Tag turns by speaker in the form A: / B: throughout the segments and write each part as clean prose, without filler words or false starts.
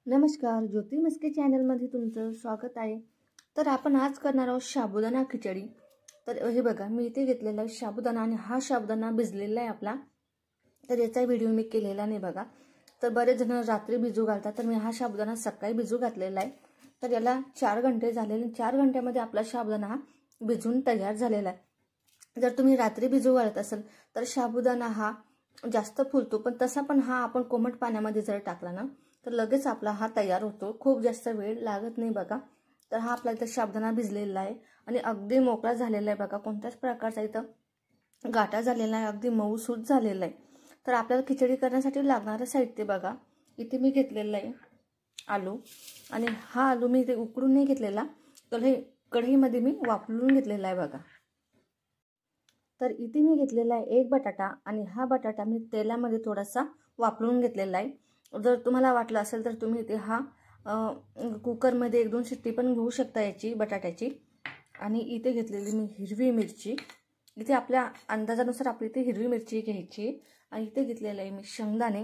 A: नमस्कार, ज्योती मस्के चॅनलमध्ये तुमचं स्वागत आहे। तर आपण आज करणार आहोत साबुदाणा खिचडी। तर हे बघा, मी इथे घेतलेला आहे साबुदाणा आणि हा साबुदाणा भिजलेला आहे आपला। तर याचा व्हिडिओ मी केलेला नाही बघा। तर बरेच जण रात्री भिजू घालतात, तर मी हा साबुदाणा सकाळी भिजू घातलेला आहे। तर याला 4 घंटे झालेले, 4 घंट्यामध्ये आपला साबुदाणा हा भिजून तयार झालेला आहे। जर तुम्ही रात्री भिजू घालत असाल तर साबुदाणा हा जास्त फुलतो, पण तसा पण हा आपण कोमट पाण्यामध्ये जर टाकला ना तर लगेच आपला हा तयार होतो, खूप जास्त वेळ लागत नाही बघा। तर हा आपला इथं साबुदाणा भिजलेला आहे आणि अगदी मोकळा झालेला आहे बघा, कोणत्याच प्रकारचा इथं गाठा झालेला आहे, अगदी मऊसूत झालेला आहे। तर आपल्याला खिचडी करण्यासाठी लागणारं साहित्य बघा, इथे मी घेतलेलं आहे आलू, आणि हा आलू मी इथे उकडून नाही घेतलेला, तर हे कढईमध्ये मी वाफलून घेतलेला आहे बघा। तर इथे मी घेतलेला आहे एक बटाटा, आणि हा बटाटा मी तेलामध्ये थोडासा वाफलून घेतलेला आहे। जर तुम्हाला वाटलं असेल तर तुम्ही इथे हा कुकरमध्ये 1-2 शिट्टी पण घेऊ शकता याची बटाट्याची। आणि इथे घेतलेली मी हिरवी मिरची, इथे आपल्या अंदाजानुसार आपली इथे हिरवी मिरची घ्यायची। आणि इथे घेतलेलं आहे मी शेंगदाणे,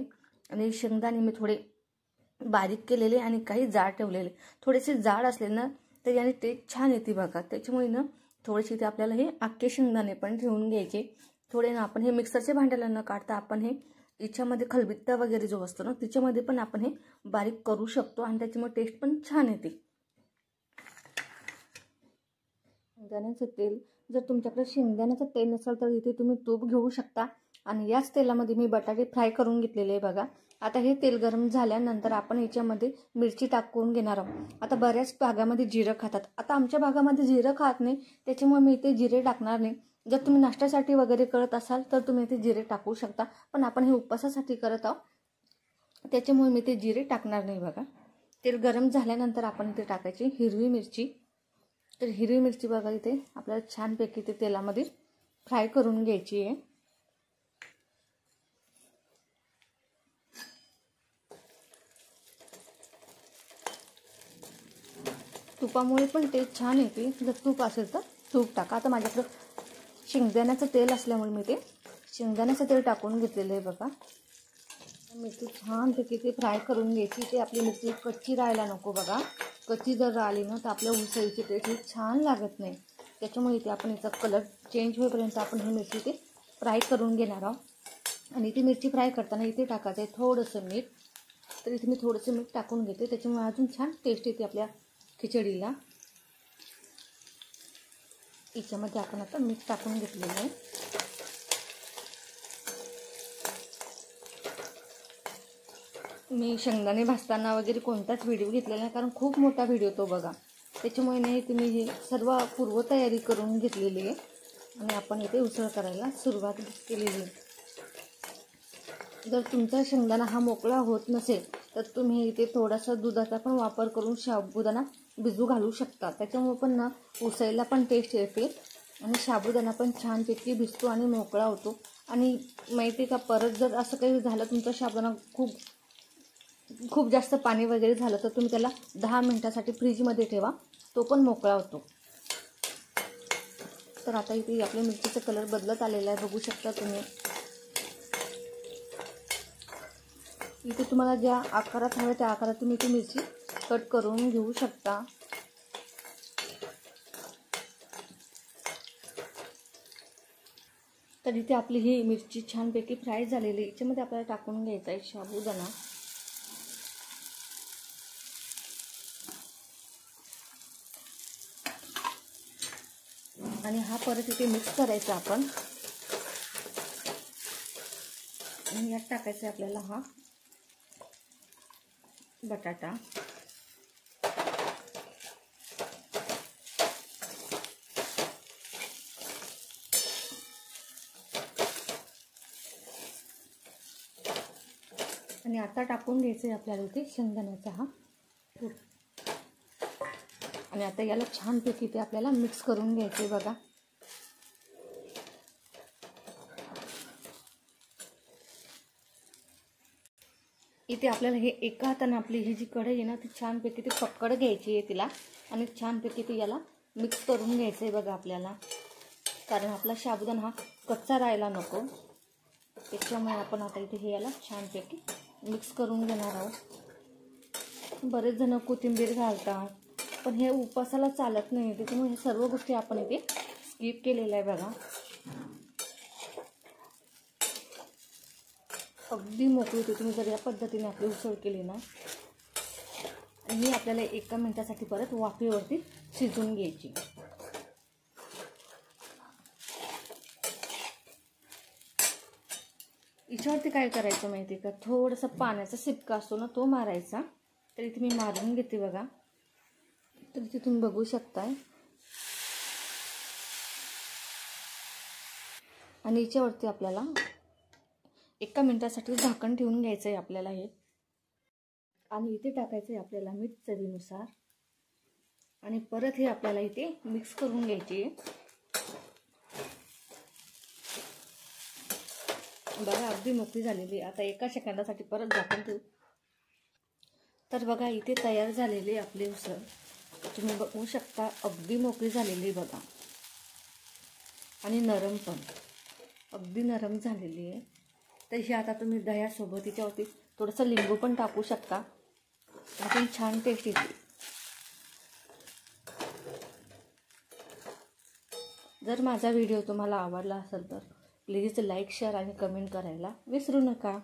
A: आणि शेंगदाणे मी थोडे बारीक केलेले आणि काही जाड ठेवलेले। थोडेसे जाड असले ना तर याने टेस्ट छान येते बघा, त्याच्यामुळे ना थोडेसे इथे आपल्याला हे अख्खे शेंगदाणे पण ठेवून घ्यायचे थोडे ना। आपण हे मिक्सरच्या भांड्याला न काढता आपण हे याच्यामध्ये खलबत्ता वगैरे जो असतो ना त्याच्यामध्ये पण आपण हे बारीक करू शकतो, आणि त्याच्यामुळे टेस्ट पण छान येते। शेंगदाण्याचं तेल, जर तुमच्याकडे शेंगदाण्याचं तेल नसेल तर इथे तुम्ही तूप घेऊ शकता। आणि याच तेलामध्ये मी बटाटे फ्राय करून घेतलेले आहे बघा। आता हे तेल गरम झाल्यानंतर आपण याच्यामध्ये मिरची टाकून घेणार आहोत। आता बऱ्याच भागामध्ये जिरं खातात, आता आमच्या भागामध्ये जिरं खात नाही, त्याच्यामुळे मी इथे जिरे टाकणार नाही। जर तुम्ही नाश्त्यासाठी वगैरे करत असाल तर तुम्ही इथे जिरे टाकू शकता, पण आपण हे उपवासासाठी करत आहोत त्याच्यामुळे मी ते जिरे टाकणार नाही बघा। तेल गरम झाल्यानंतर आपण इथे टाकायची हिरवी मिरची। तर हिरवी मिरची बघा इथे आपल्याला छानपैकी ते तेलामध्ये फ्राय करून घ्यायची आहे। तुपामुळे पण टेस्ट छान येते, जर तूप असेल तर तूप टाका। आता माझ्याकडं शेंगदाण्याचं तेल असल्यामुळे मी ते शेंगदाण्याचं तेल टाकून घेतलेलं आहे बघा। मिरची छानपैकी ते फ्राय करून घ्यायची, ते आपली मिरची कच्ची राहायला नको बघा। कच्ची जर राहिली ना तर आपल्या उसळीची टेस्ट छान लागत नाही, त्याच्यामुळे इथे आपण याचा कलर चेंज होईपर्यंत आपण ही मिरची ते फ्राय करून घेणार आहोत। आणि ती मिरची फ्राय करताना इथे टाकायचं आहे थोडंसं मीठ, तर इथे मी थोडंसं मीठ टाकून घेते, त्याच्यामुळे अजून छान टेस्ट येते आपल्या खिचडीला। याच्यामध्ये आपण आता मीठ टाकून घेतलेलं आहे। मी शेंगदाणे भाजताना वगैरे कोणताच व्हिडिओ घेतलेला नाही, कारण खूप मोठा व्हिडिओ तो बघा, त्याच्यामुळे नाही तुम्ही हे सर्व पूर्वतयारी करून घेतलेली आहे आणि आपण इथे उसळ करायला सुरुवात केलेली आहे। जर तुमचा शेंगदाणा हा मोकळा होत नसेल तर तुम्ही इथे थोडासा दुधाचा पण वापर करून साबुदाणा भिजू घालू शकता, त्याच्यामुळे पण ना उसळीला पण टेस्ट येते आणि साबुदाणा पण छानपैकी भिजतो आणि मोकळा होतो। आणि माहिती का, परत जर असं काही झालं तुमचा साबुदाणा खूप जास्त पाणी वगैरे झालं तर तुम्ही त्याला 10 मिनिटासाठी फ्रीजमध्ये ठेवा, तो पण मोकळा होतो। तर आता इथे आपल्या मिरचीचा कलर बदलत आलेला आहे, बघू शकता तुम्ही। इथे तुम्हाला ज्या आकारात हव्या त्या आकारात तुम्ही ती मिरची कट करून घेऊ शकता। तर इथे आपली ही मिरची छानपैकी फ्राय झालेली, याच्यामध्ये आपल्याला टाकून घ्यायचा आहे साबुदाणा। आणि हा परत इथे मिक्स करायचा आपण, आणि यात टाकायचा आहे आपल्याला हा बटाटा। आणि आता टाकून घ्यायचं आहे आपल्याला इथे शेंगदाण्याचा हा कूट, आणि आता याला छानपैकी ते आपल्याला मिक्स करून घ्यायचे बघा। इथे आपल्याला हे एका हाताने आपली ही जी कढई आहे ना ती छानपैकी ती पकड घ्यायची आहे तिला, आणि छानपैकी ती याला मिक्स करून घ्यायचं आहे बघा आपल्याला, कारण आपला साबुदाणा हा कच्चा राहायला नको, त्याच्यामुळे आपण आता इथे हे याला छानपैकी मिक्स करून घेणार आहोत। बरेच जण कोथिंबीर घालतात, पण हे उपासाला चालत नाही, त्याच्यामुळे हे सर्व गोष्टी आपण इथे स्किप केलेल्या आहे बघा. अगदी मोकळी होते तुम्ही जर या पद्धतीने आपली उसळ केली ना. आणि ही आपल्याला 1 मिनिटासाठी परत वाफेवरती शिजवून घ्यायची. याच्यावरती काय करायचं माहिती आहे का, थोडंसं पाण्याचा शिपका असतो ना तो मारायचा. तर इथे मी मारून घेते बघा. तर इथे तुम्ही बघू शकताय. आणि याच्यावरती आपल्याला 1 मिनिटासाठी झाकण ठेवून घ्यायचं आहे आपल्याला हे. आणि इथे टाकायचं आहे आपल्याला मीठ चवीनुसार. आणि परत हे आपल्याला इथे मिक्स करून घ्यायचे. बघा अगदी मोकळी झालेली. आता 1 सेकंदासाठी परत झाकण ठेवू. तर बघा इथे तयार झालेली आपली उसळ तुम्ही बघू शकता. अगदी मोकळी झालेली बघा. आणि नरम पण अगदी नरम झालेली आहे. तर ही आता तुम्ही दह्यासोबत याच्यावरती थोडंसं लिंबू पण टाकू शकता. अजून छान टेस्ट येते. जर माझा व्हिडिओ तुम्हाला आवडला असेल तर प्लीज लाईक, शेअर आणि कमेंट करायला विसरू नका.